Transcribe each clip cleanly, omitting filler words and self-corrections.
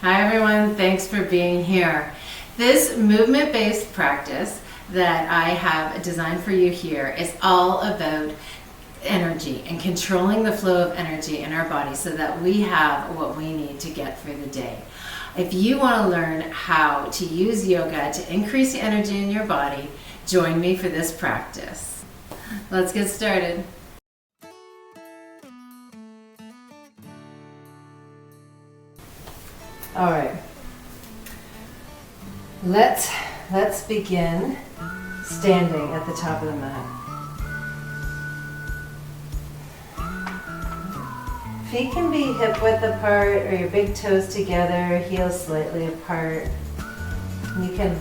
Hi everyone, thanks for being here. This movement-based practice that I have designed for you here is all about energy and controlling the flow of energy in our body so that we have what we need to get through the day. If you want to learn how to use yoga to increase the energy in your body, join me for this practice. Let's get started. All right, let's begin standing at the top of the mat. Feet can be hip width apart or your big toes together, heels slightly apart. You can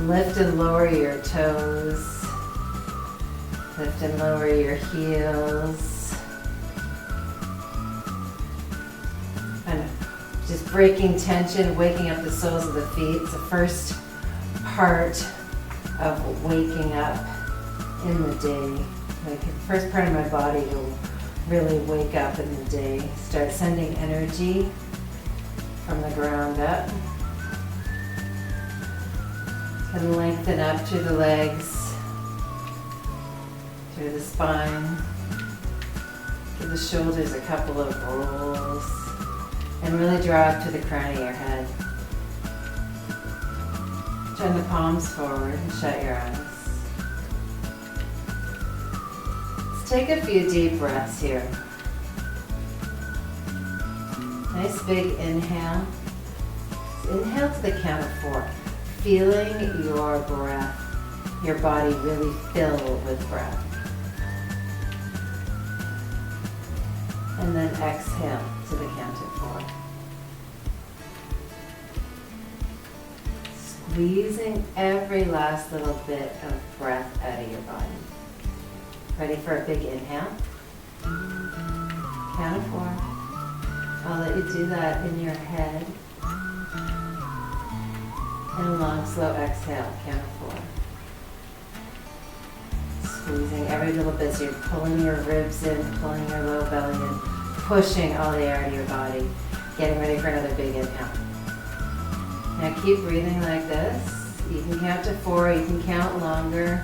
lift and lower your toes, lift and lower your heels. And just breaking tension, waking up the soles of the feet. It's the first part of waking up in the day. Like the first part of my body to really wake up in the day. Start sending energy from the ground up. And lengthen up through the legs, through the spine. Give the shoulders a couple of rolls. And really draw up to the crown of your head. Turn the palms forward and shut your eyes. Let's take a few deep breaths here. Nice big inhale. Inhale to the count of 4. Feeling your breath, your body really fill with breath. And then exhale to the count of 4. Squeezing every last little bit of breath out of your body. Ready for a big inhale? Count of 4. I'll let you do that in your head. And a long, slow exhale, count of 4. Squeezing every little bit, so you're pulling your ribs in, pulling your low belly in, pushing all the air out of your body. Getting ready for another big inhale. Now keep breathing like this. You can count to 4, you can count longer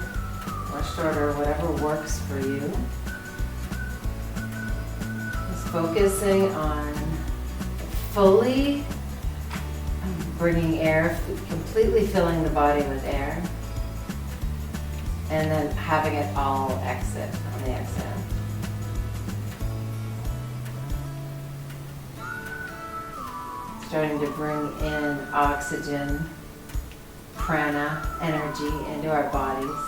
or shorter, whatever works for you. Just focusing on fully bringing air, completely filling the body with air, and then having it all exit on the exhale. Starting to bring in oxygen, prana, energy into our bodies.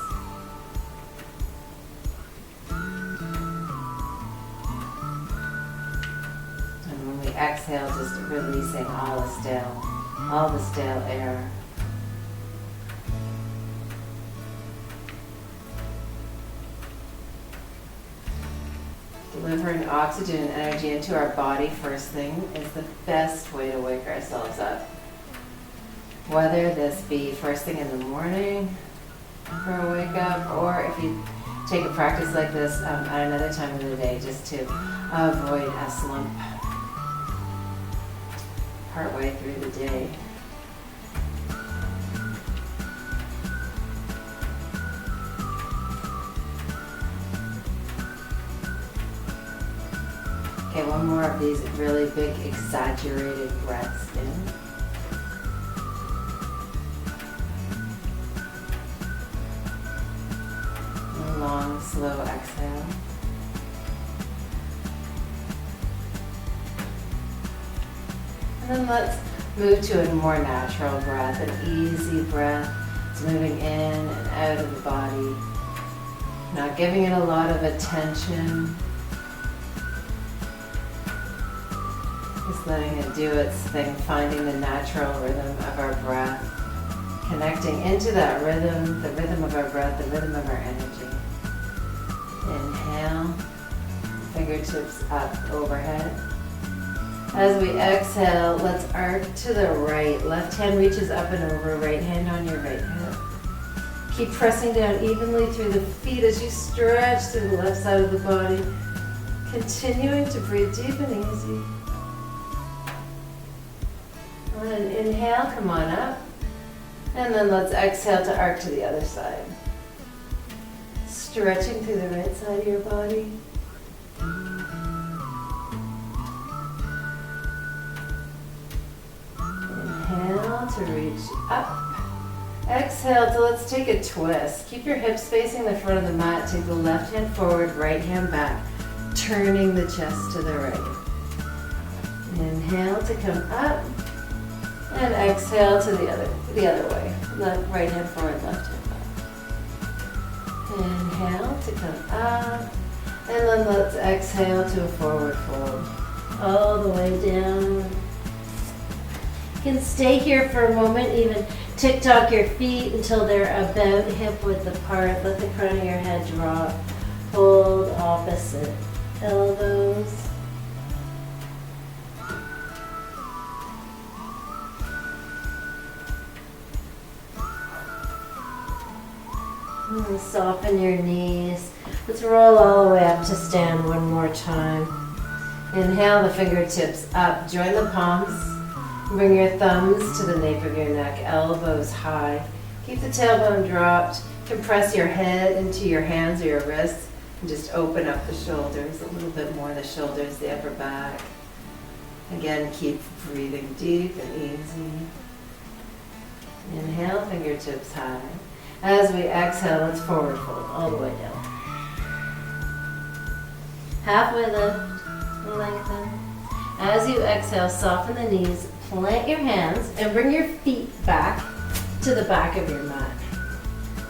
And when we exhale, just releasing all the stale air. Delivering oxygen and energy into our body first thing is the best way to wake ourselves up. Whether this be first thing in the morning for a wake up, or if you take a practice like this at another time of the day, just to avoid a slump partway through the day. Okay, one more of these really big exaggerated breaths in. And a long, slow exhale. And then let's move to a more natural breath, an easy breath. It's moving in and out of the body. Not giving it a lot of attention. Just letting it do its thing, finding the natural rhythm of our breath. Connecting into that rhythm, the rhythm of our breath, the rhythm of our energy. Inhale, fingertips up overhead. As we exhale, let's arc to the right. Left hand reaches up and over, right hand on your right hip. Keep pressing down evenly through the feet as you stretch to the left side of the body. Continuing to breathe deep and easy. On an inhale, come on up. And then let's exhale to arc to the other side. Stretching through the right side of your body. Inhale to reach up. Exhale to let's take a twist. Keep your hips facing the front of the mat. Take the left hand forward, right hand back. Turning the chest to the right. Inhale to come up. And exhale to the other way. Right hand forward, left hand back. Inhale to come up. And then let's exhale to a forward fold. All the way down. You can stay here for a moment, even tick-tock your feet until they're about hip width apart. Let the crown of your head drop. Hold opposite elbows. And soften your knees. Let's roll all the way up to stand one more time. Inhale the fingertips up. Join the palms. Bring your thumbs to the nape of your neck, elbows high. Keep the tailbone dropped. Compress your head into your hands or your wrists. And just open up the shoulders, a little bit more the shoulders, the upper back. Again, keep breathing deep and easy. Inhale, fingertips high. As we exhale, let's forward fold all the way down. Halfway lift, lengthen. As you exhale, soften the knees, plant your hands, and bring your feet back to the back of your mat.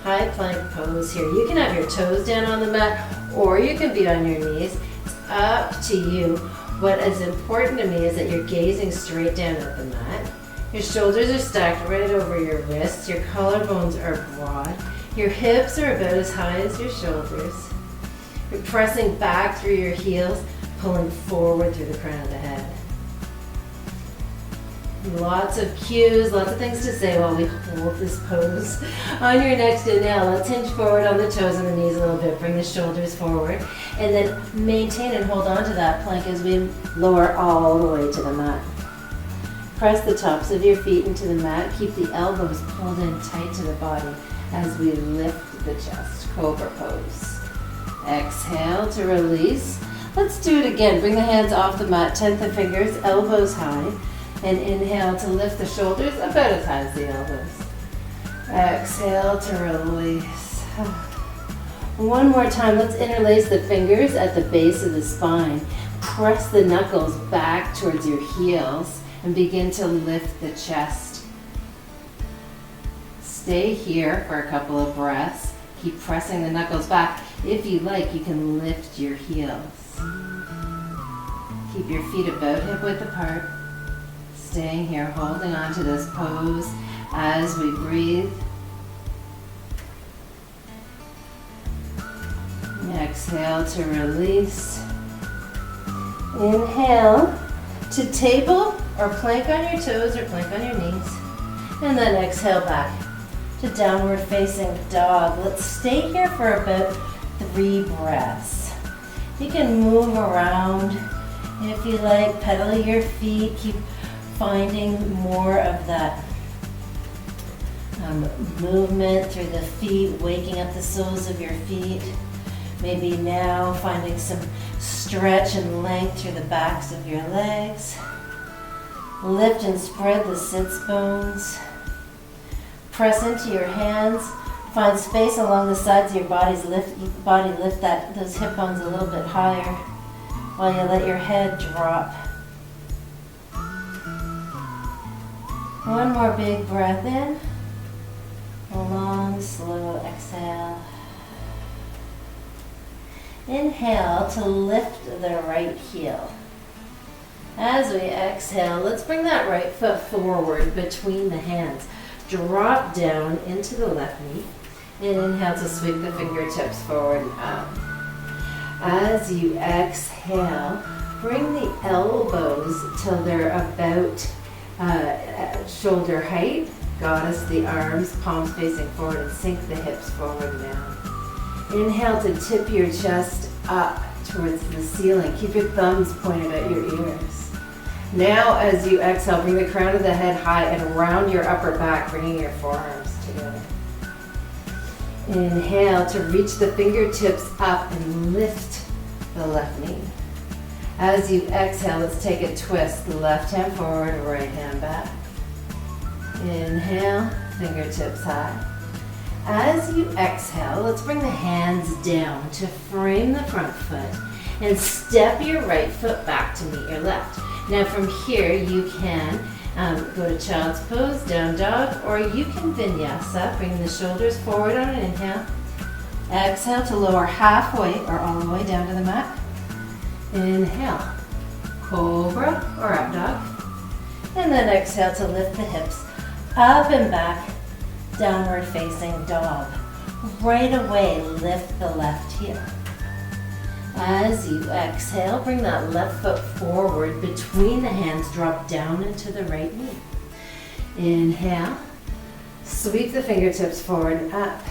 High plank pose here. You can have your toes down on the mat, or you can be on your knees. It's up to you. What is important to me is that you're gazing straight down at the mat. Your shoulders are stacked right over your wrists. Your collarbones are broad. Your hips are about as high as your shoulders. You're pressing back through your heels, pulling forward through the crown of the head. Lots of cues, lots of things to say while we hold this pose. On your next inhale, let's hinge forward on the toes and the knees a little bit. Bring the shoulders forward. And then maintain and hold on to that plank as we lower all the way to the mat. Press the tops of your feet into the mat. Keep the elbows pulled in tight to the body as we lift the chest. Cobra Pose. Exhale to release. Let's do it again. Bring the hands off the mat, tenth of fingers, elbows high. And inhale to lift the shoulders about as high as the elbows. Exhale to release. One more time. Let's interlace the fingers at the base of the spine. Press the knuckles back towards your heels. And begin to lift the chest. Stay here for a couple of breaths. Keep pressing the knuckles back. If you like, you can lift your heels. Keep your feet about hip width apart. Staying here, holding on to this pose as we breathe. Exhale to release. Inhale to table or plank on your toes or plank on your knees. And then exhale back to downward facing dog. Let's stay here for about 3 breaths. You can move around if you like, pedal your feet, keep finding more of that movement through the feet, waking up the soles of your feet. Maybe now finding some stretch and length through the backs of your legs. Lift and spread the sits bones. Press into your hands. Find space along the sides of your bodies. Lift those hip bones a little bit higher while you let your head drop. One more big breath in. A long, slow exhale. Inhale to lift the right heel. As we exhale, let's bring that right foot forward between the hands. Drop down into the left knee. And inhale to sweep the fingertips forward and up. As you exhale, bring the elbows till they're about shoulder height. Goddess the arms, palms facing forward, and sink the hips forward and down. Inhale to tip your chest up towards the ceiling. Keep your thumbs pointed at your ears. Now as you exhale, bring the crown of the head high and round your upper back, bringing your forearms together. Inhale to reach the fingertips up and lift the left knee. As you exhale, let's take a twist. Left hand forward, right hand back. Inhale, fingertips high. As you exhale, let's bring the hands down to frame the front foot and step your right foot back to meet your left. Now from here, you can go to child's pose, down dog, or you can vinyasa, bring the shoulders forward on an inhale. Exhale to lower halfway or all the way down to the mat. Inhale, cobra or up dog. And then exhale to lift the hips up and back, downward facing dog. Right away, lift the left heel. As you exhale, bring that left foot forward between the hands, drop down into the right knee. Inhale, sweep the fingertips forward and up.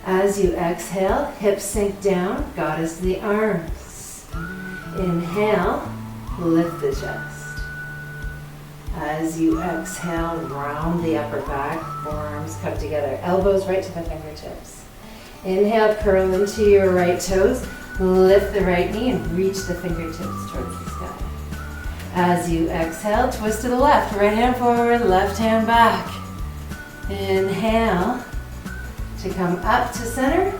As you exhale, hips sink down, goddess the arms. Inhale, lift the chest. As you exhale, round the upper back, forearms come together, elbows right to the fingertips. Inhale, curl into your right toes, lift the right knee and reach the fingertips towards the sky. As you exhale, twist to the left, right hand forward, left hand back. Inhale to come up to center,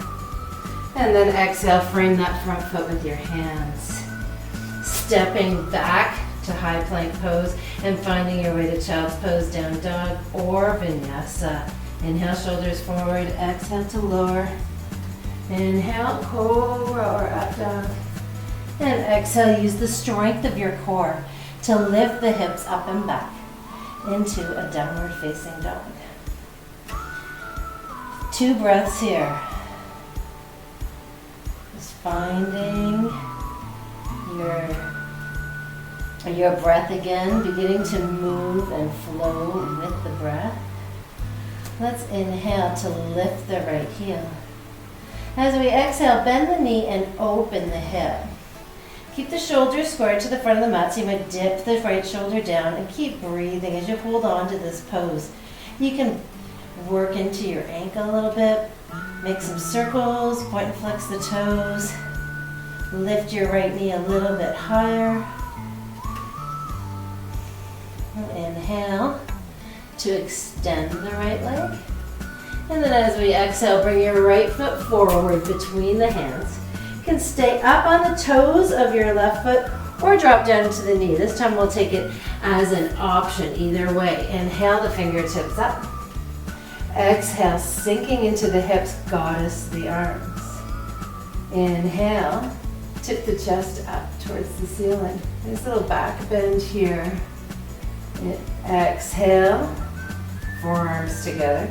and then exhale, frame that front foot with your hands. Stepping back to high plank pose and finding your way to child's pose, down dog or vinyasa. Inhale, shoulders forward, exhale to lower. Inhale, cobra or up dog. And exhale, use the strength of your core to lift the hips up and back into a downward facing dog. 2 breaths here. Just finding your breath again, beginning to move and flow with the breath. Let's inhale to lift the right heel. As we exhale, bend the knee and open the hip. Keep the shoulders squared to the front of the mat, so you might dip the right shoulder down and keep breathing as you hold on to this pose. You can work into your ankle a little bit, make some circles, point and flex the toes, lift your right knee a little bit higher. Inhale to extend the right leg. And then as we exhale, bring your right foot forward between the hands. You can stay up on the toes of your left foot or drop down into the knee. This time we'll take it as an option either way. Inhale, the fingertips up. Exhale, sinking into the hips, goddess the arms. Inhale, tip the chest up towards the ceiling. Nice little back bend here. Exhale, forearms together.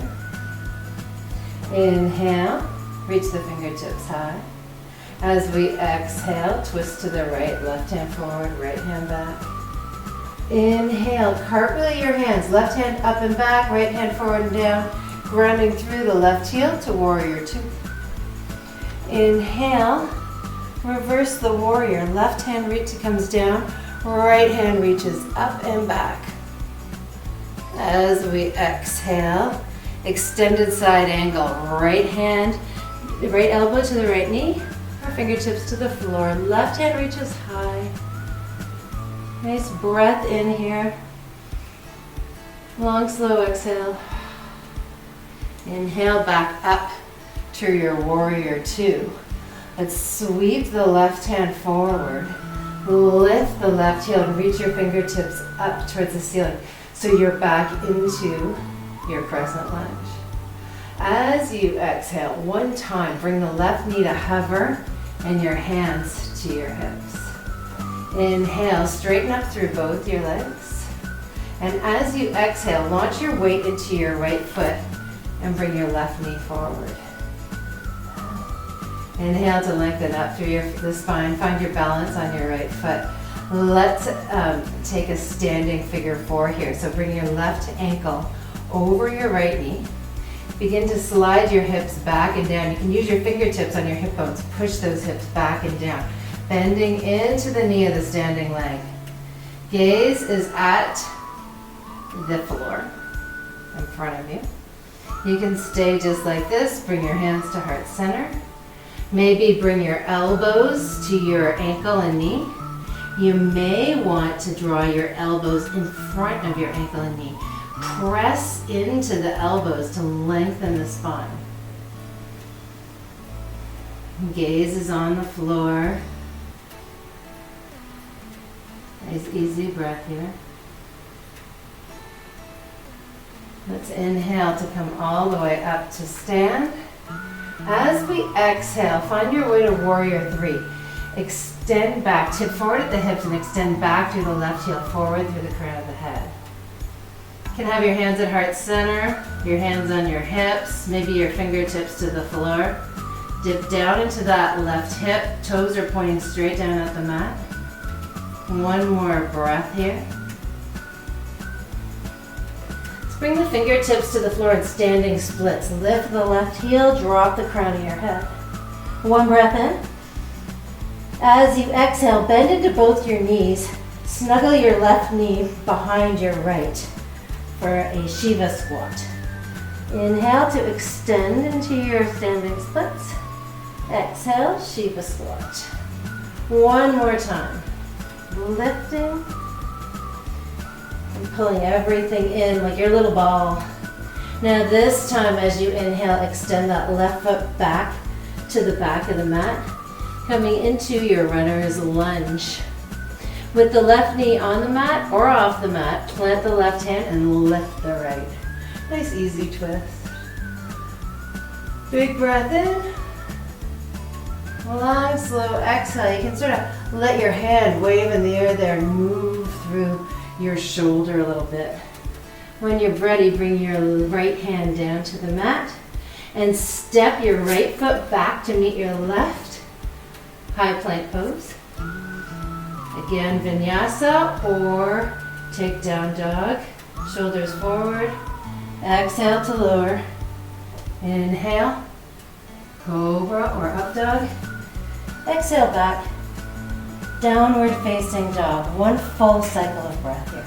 Inhale, reach the fingertips high. As we exhale, twist to the right, left hand forward, right hand back. Inhale, cartwheel your hands, left hand up and back, right hand forward and down, grounding through the left heel to warrior 2. Inhale, reverse the warrior, left hand comes down, right hand reaches up and back. As we exhale, extended side angle, right elbow to the right knee, or fingertips to the floor. Left hand reaches high. Nice breath in here. Long, slow exhale. Inhale, back up to your warrior 2. Let's sweep the left hand forward. Lift the left heel and reach your fingertips up towards the ceiling. So you're back into your crescent lunge. As you exhale, one time, bring the left knee to hover and your hands to your hips. Inhale, straighten up through both your legs. And as you exhale, launch your weight into your right foot and bring your left knee forward. Inhale to lengthen up through the spine. Find your balance on your right foot. Let's take a standing figure 4 here. So bring your left ankle over your right knee. Begin to slide your hips back and down. You can use your fingertips on your hip bones. Push those hips back and down. Bending into the knee of the standing leg. Gaze is at the floor in front of you. You can stay just like this. Bring your hands to heart center. Maybe bring your elbows to your ankle and knee. You may want to draw your elbows in front of your ankle and knee. Press into the elbows to lengthen the spine. Gaze is on the floor. Nice easy breath here. Let's inhale to come all the way up to stand. As we exhale, find your way to warrior three. Extend back, tip forward at the hips and extend back through the left heel, forward through the crown of the head. You can have your hands at heart center, your hands on your hips, maybe your fingertips to the floor. Dip down into that left hip, toes are pointing straight down at the mat. One more breath here. Bring the fingertips to the floor in standing splits. Lift the left heel, drop the crown of your head. One breath in. As you exhale, bend into both your knees. Snuggle your left knee behind your right for a Shiva squat. Inhale to extend into your standing splits. Exhale, Shiva squat. One more time. Lifting. Pulling everything in like your little ball. Now this time as you inhale, extend that left foot back to the back of the mat, coming into your runner's lunge. With the left knee on the mat or off the mat, plant the left hand and lift the right. Nice easy twist. Big breath in. Long, slow exhale. You can sort of let your hand wave in the air there and move through your shoulder a little bit. When you're ready, bring your right hand down to the mat and step your right foot back to meet your left. High plank pose. Again, vinyasa or take down dog. Shoulders forward. Exhale to lower. Inhale. Cobra or up dog. Exhale back. Downward facing dog. One full cycle of breath here.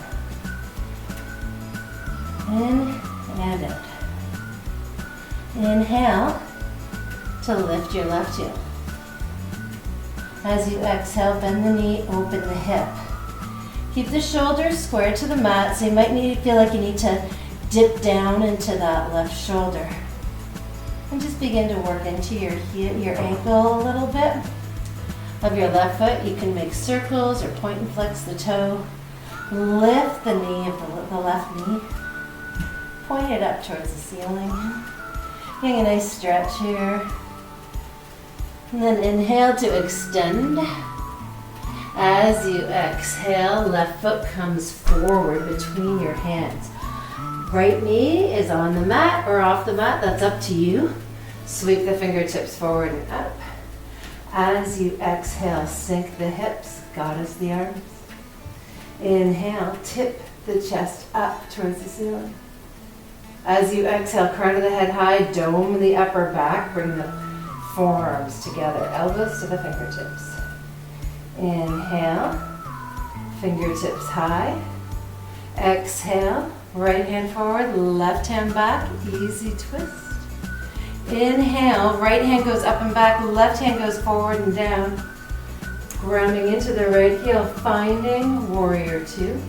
In and out. Inhale to lift your left heel. As you exhale, bend the knee, open the hip. Keep the shoulders square to the mat, so you might feel like you need to dip down into that left shoulder. And just begin to work into your heel, your ankle a little bit. Of your left foot, you can make circles or point and flex the toe. Lift the knee of the left knee. Point it up towards the ceiling. Getting a nice stretch here. And then inhale to extend. As you exhale, left foot comes forward between your hands. Right knee is on the mat or off the mat, that's up to you. Sweep the fingertips forward and up. As you exhale, sink the hips, goddess the arms. Inhale, tip the chest up towards the ceiling. As you exhale, crown of the head high, dome the upper back, bring the forearms together, elbows to the fingertips. Inhale, fingertips high. Exhale, right hand forward, left hand back, easy twist. Inhale, right hand goes up and back, left hand goes forward and down. Grounding into the right heel, finding warrior two.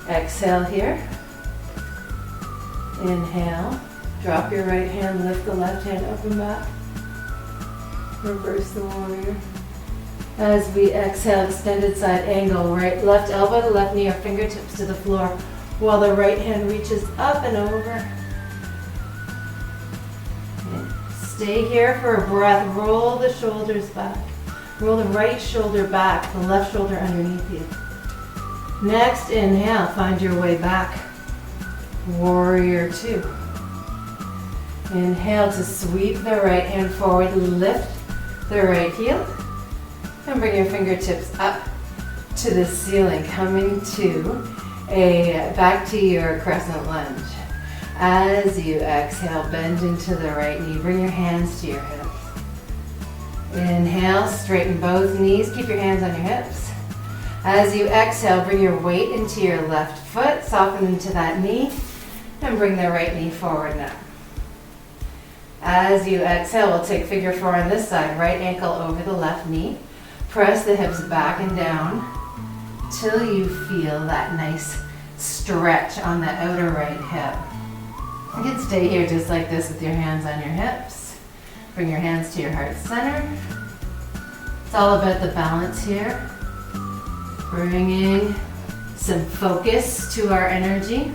Exhale here. Inhale, drop your right hand, lift the left hand up and back. Reverse the warrior. As we exhale, extended side angle, right, left elbow to left knee or fingertips to the floor while the right hand reaches up and over. Stay here for a breath. Roll the shoulders back. Roll the right shoulder back, the left shoulder underneath you. Next, inhale, find your way back. Warrior two. Inhale to sweep the right hand forward, lift the right heel, and bring your fingertips up to the ceiling, coming to back to your crescent lunge. As you exhale, bend into the right knee. Bring your hands to your hips. Inhale, straighten both knees. Keep your hands on your hips. As you exhale, bring your weight into your left foot, soften into that knee, and bring the right knee forward now. As you exhale, we'll take figure 4 on this side, right ankle over the left knee. Press the hips back and down till you feel that nice stretch on the outer right hip. You can stay here just like this with your hands on your hips. Bring your hands to your heart center. It's all about the balance here. Bringing some focus to our energy.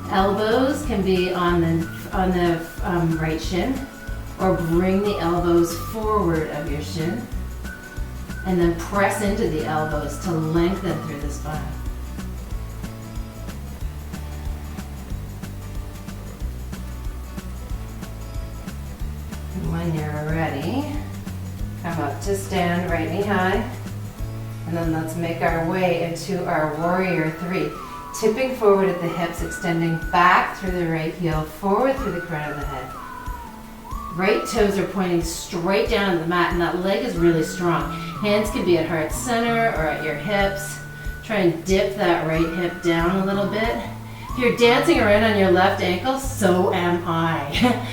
Elbows can be on the right shin, or bring the elbows forward of your shin, and then press into the elbows to lengthen through the spine. And when you're ready, come up to stand, right knee high. And then let's make our way into our warrior 3. Tipping forward at the hips, extending back through the right heel, forward through the crown of the head. Right toes are pointing straight down to the mat, and that leg is really strong. Hands can be at heart center or at your hips. Try and dip that right hip down a little bit. If you're dancing around on your left ankle, so am I.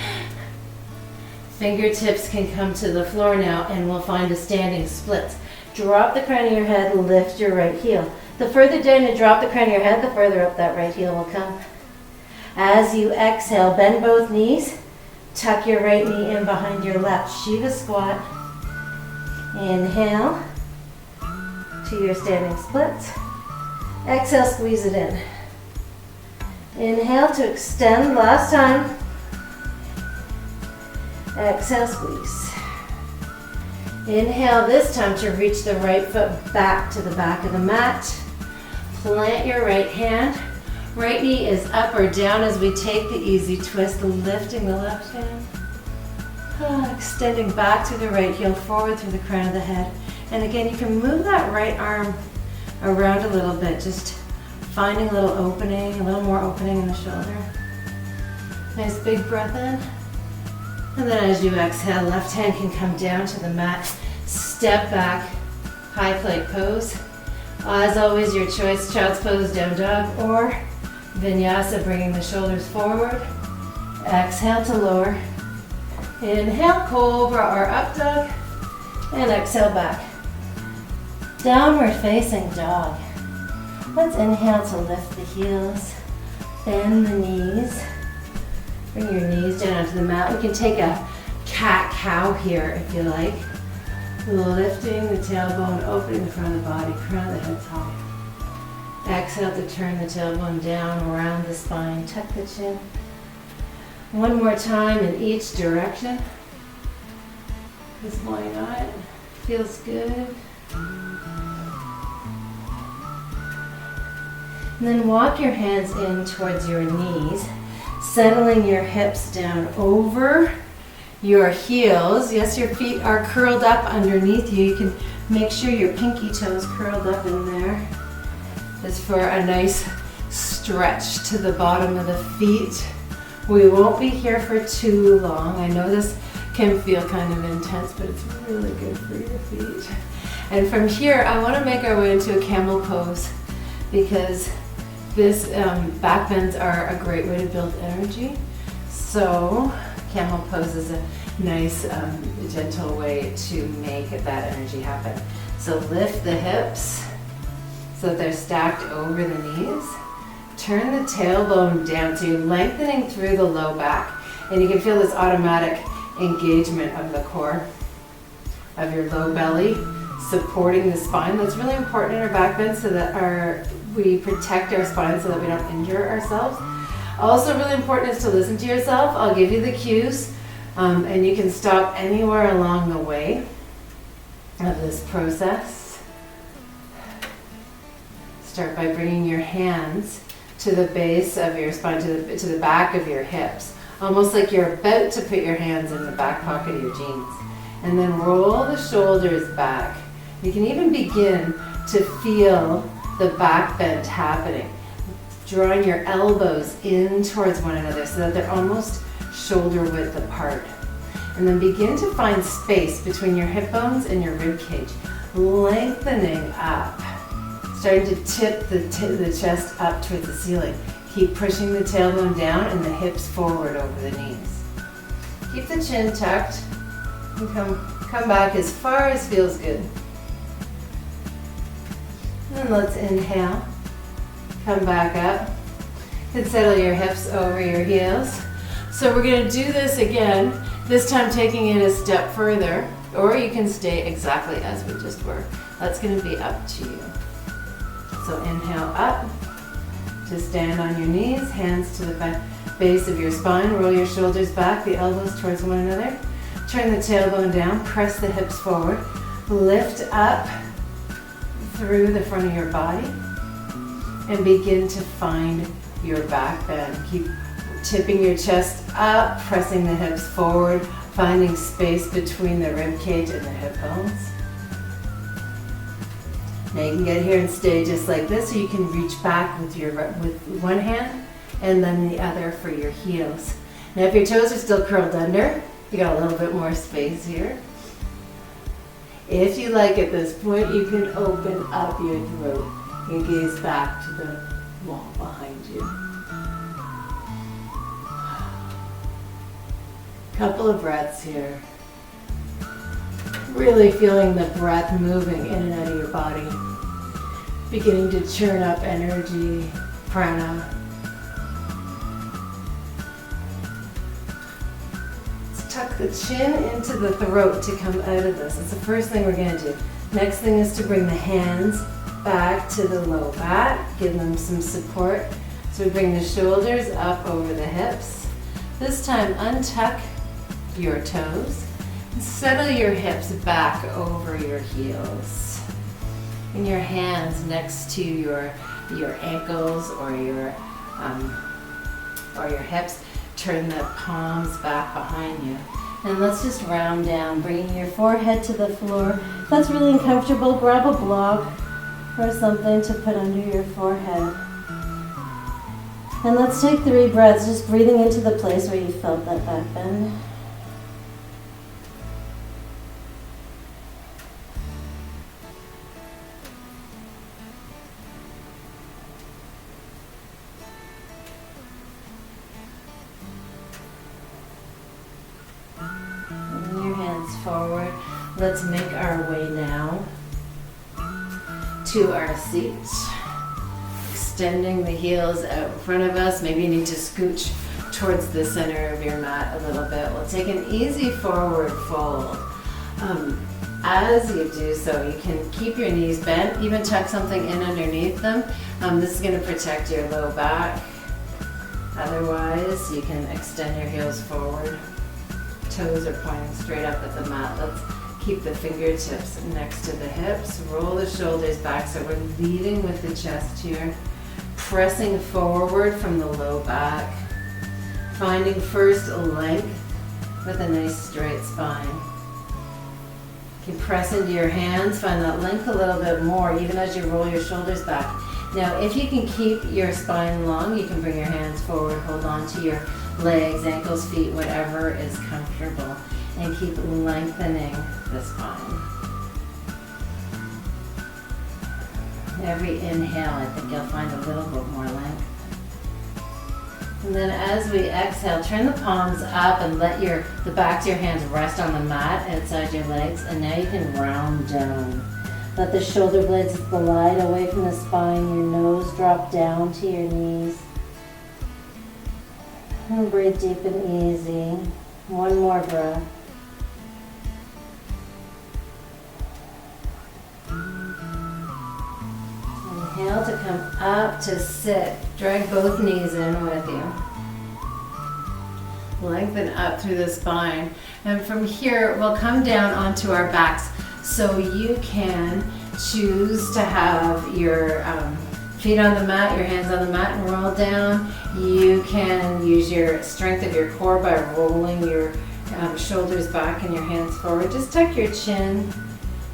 Fingertips can come to the floor now, and we'll find a standing split. Drop the crown of your head, lift your right heel. The further down you drop the crown of your head, the further up that right heel will come. As you exhale, bend both knees. Tuck your right knee in behind your left. Shiva squat. Inhale to your standing splits. Exhale, squeeze it in. Inhale to extend, last time. Exhale, squeeze. Inhale this time to reach the right foot back to the back of the mat. Plant your right hand. Right knee is up or down as we take the easy twist, lifting the left hand. Extending back to the right heel, forward through the crown of the head. And again, you can move that right arm around a little bit, just finding a little opening, a little more opening in the shoulder. Nice big breath in. And then as you exhale, left hand can come down to the mat. Step back, high plank pose. As always, your choice, child's pose, down dog, or vinyasa, bringing the shoulders forward. Exhale to lower. Inhale, cobra or up dog. And exhale back. Downward facing dog. Let's inhale to lift the heels. Bend the knees. Bring your knees down onto the mat. We can take a cat-cow here if you like. Lifting the tailbone, opening the front of the body, crown of the head high. Exhale to turn the tailbone down, around the spine, tuck the chin. One more time in each direction. Because why not? Feels good. And then walk your hands in towards your knees, settling your hips down over your heels. Yes, your feet are curled up underneath you. You can make sure your pinky toes curled up in there. Just for a nice stretch to the bottom of the feet. We won't be here for too long. I know this can feel kind of intense, but it's really good for your feet. And from here, I want to make our way into a camel pose, because this back bends are a great way to build energy. So camel pose is a nice, gentle way to make that energy happen. So lift the hips so that they're stacked over the knees. Turn the tailbone down so you're lengthening through the low back. And you can feel this automatic engagement of the core, of your low belly, supporting the spine. That's really important in our back bend so that we protect our spine so that we don't injure ourselves. Also really important is to listen to yourself. I'll give you the cues, and you can stop anywhere along the way of this process. Start by bringing your hands to the base of your spine, to the back of your hips, almost like you're about to put your hands in the back pocket of your jeans. And then roll the shoulders back. You can even begin to feel the back bend happening. Drawing your elbows in towards one another so that they're almost shoulder width apart. And then begin to find space between your hip bones and your rib cage, lengthening up. Starting to tip the chest up towards the ceiling. Keep pushing the tailbone down and the hips forward over the knees. Keep the chin tucked and come back as far as feels good. And let's inhale. Come back up. And settle your hips over your heels. So we're going to do this again, this time taking it a step further, or you can stay exactly as we just were. That's going to be up to you. So inhale up to stand on your knees, hands to the base of your spine, roll your shoulders back, the elbows towards one another. Turn the tailbone down, press the hips forward, lift up through the front of your body, and begin to find your back bend. Keep tipping your chest up, pressing the hips forward, finding space between the rib cage and the hip bones. Now you can get here and stay just like this, or you can reach back with one hand and then the other for your heels. Now if your toes are still curled under, you got a little bit more space here. If you like at this point, you can open up your throat and gaze back to the wall behind you. Couple of breaths here. Really feeling the breath moving in and out of your body. Beginning to churn up energy, prana. Let's tuck the chin into the throat to come out of this. That's the first thing we're going to do. Next thing is to bring the hands back to the low back. Give them some support. So we bring the shoulders up over the hips. This time untuck your toes. Settle your hips back over your heels. And your hands next to your ankles or your hips. Turn the palms back behind you. And let's just round down, bringing your forehead to the floor. If that's really uncomfortable, grab a block or something to put under your forehead. And let's take 3 breaths, just breathing into the place where you felt that back bend. Forward. Let's make our way now to our seat. Extending the heels out in front of us. Maybe you need to scooch towards the center of your mat a little bit. We'll take an easy forward fold. As you do so, you can keep your knees bent, even tuck something in underneath them. This is going to protect your low back. Otherwise, you can extend your heels forward. Toes are pointing straight up at the mat. Let's keep the fingertips next to the hips. Roll the shoulders back so we're leading with the chest here. Pressing forward from the low back. Finding first length with a nice straight spine. You can press into your hands, find that length a little bit more even as you roll your shoulders back. Now if you can keep your spine long, you can bring your hands forward, hold on to your legs, ankles, feet, whatever is comfortable, and keep lengthening the spine. Every inhale, I think you'll find a little bit more length. And then as we exhale, turn the palms up and let the backs of your hands rest on the mat outside your legs, and now you can round down. Let the shoulder blades glide away from the spine, your nose drop down to your knees. And breathe deep and easy. One more breath. Inhale to come up to sit. Drag both knees in with you. Lengthen up through the spine. And from here, we'll come down onto our backs. So you can choose to have your feet on the mat, your hands on the mat, and roll down. You can use your strength of your core by rolling your shoulders back and your hands forward. Just tuck your chin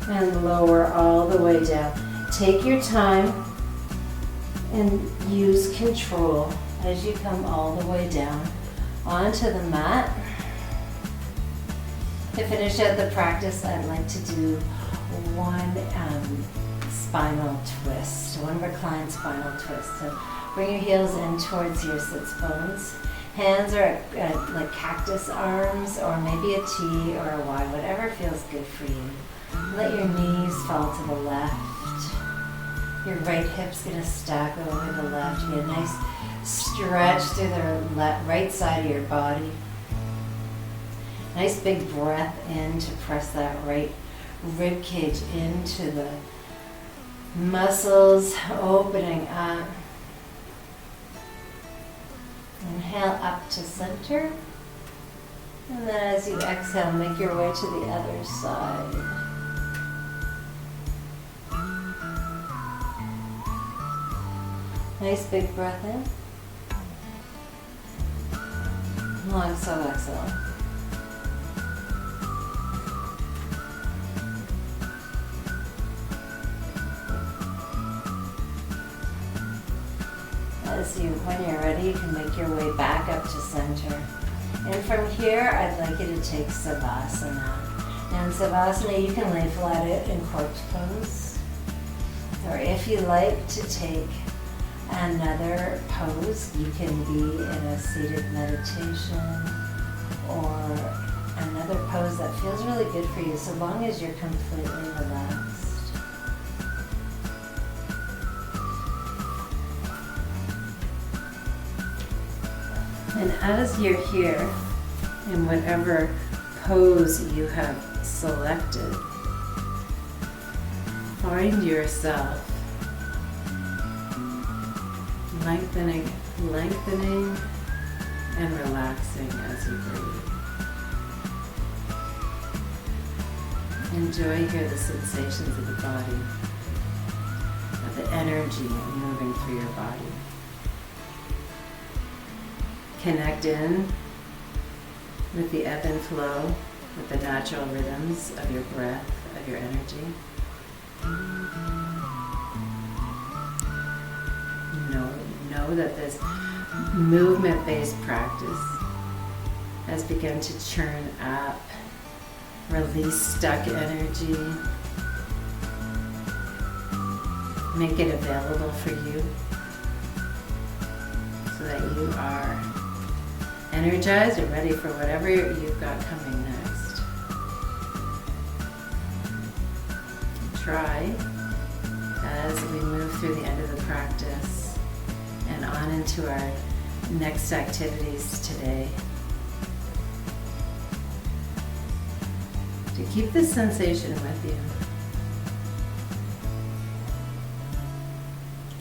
and lower all the way down. Take your time and use control as you come all the way down onto the mat. To finish out the practice, I'd like to do one spinal twist, one reclined spinal twist. So bring your heels in towards your sits bones. Hands are like cactus arms, or maybe a T or a Y, whatever feels good for you. Let your knees fall to the left. Your right hip's gonna stack over the left. You get a nice stretch through the right side of your body. Nice big breath in to press that right rib cage into the muscles, opening up. Inhale up to center. And then as you exhale, make your way to the other side. Nice big breath in. Long slow exhale. When you're ready, you can make your way back up to center. And from here, I'd like you to take Savasana. Now in Savasana, you can lay flat in corpse pose. Or if you like to take another pose, you can be in a seated meditation or another pose that feels really good for you, so long as you're completely relaxed. And as you're here, in whatever pose you have selected, find yourself lengthening, and relaxing as you breathe. Enjoy here the sensations of the body, of the energy moving through your body. Connect in with the ebb and flow, with the natural rhythms of your breath, of your energy. Know that this movement-based practice has begun to churn up, release stuck energy, make it available for you so that you are energized and ready for whatever you've got coming next. Try, as we move through the end of the practice and on into our next activities today, to keep this sensation with you.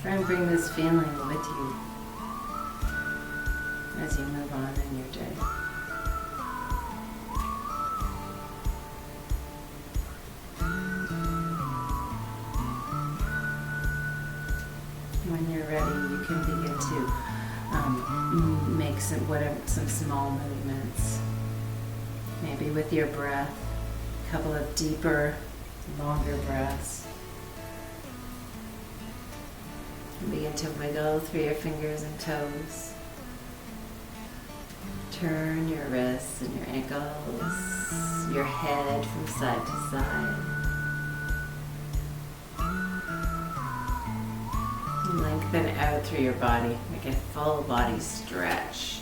Try and bring this feeling with you as you move on in your day. When you're ready, you can begin to make some small movements. Maybe with your breath, a couple of deeper, longer breaths. And begin to wiggle through your fingers and toes. Turn your wrists and your ankles, your head from side to side. Lengthen out through your body, make a full body stretch.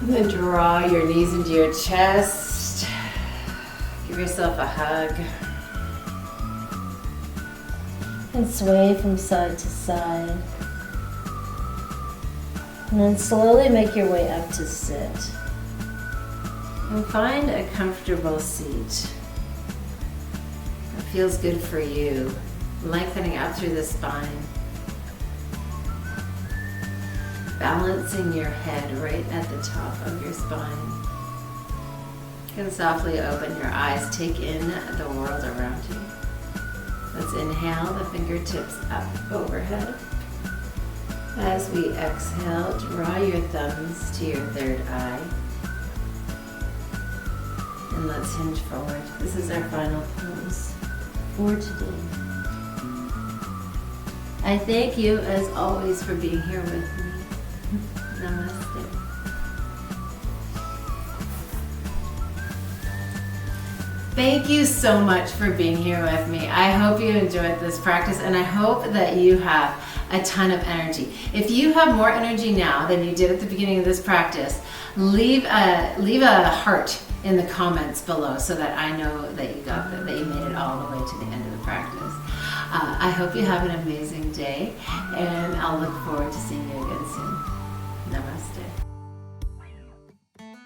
And then draw your knees into your chest. Give yourself a hug. And sway from side to side. And then slowly make your way up to sit. And find a comfortable seat that feels good for you. Lengthening out through the spine. Balancing your head right at the top of your spine. You can softly open your eyes, take in the world around you. Let's inhale the fingertips up overhead. As we exhale, draw your thumbs to your third eye. And let's hinge forward. This is our final pose for today. I thank you, as always, for being here with me. Namaste. Thank you so much for being here with me. I hope you enjoyed this practice, and I hope that you have a ton of energy. If you have more energy now than you did at the beginning of this practice, leave a heart in the comments below so that I know that you got that you made it all the way to the end of the practice. I hope you have an amazing day, and I'll look forward to seeing you again soon. Namaste.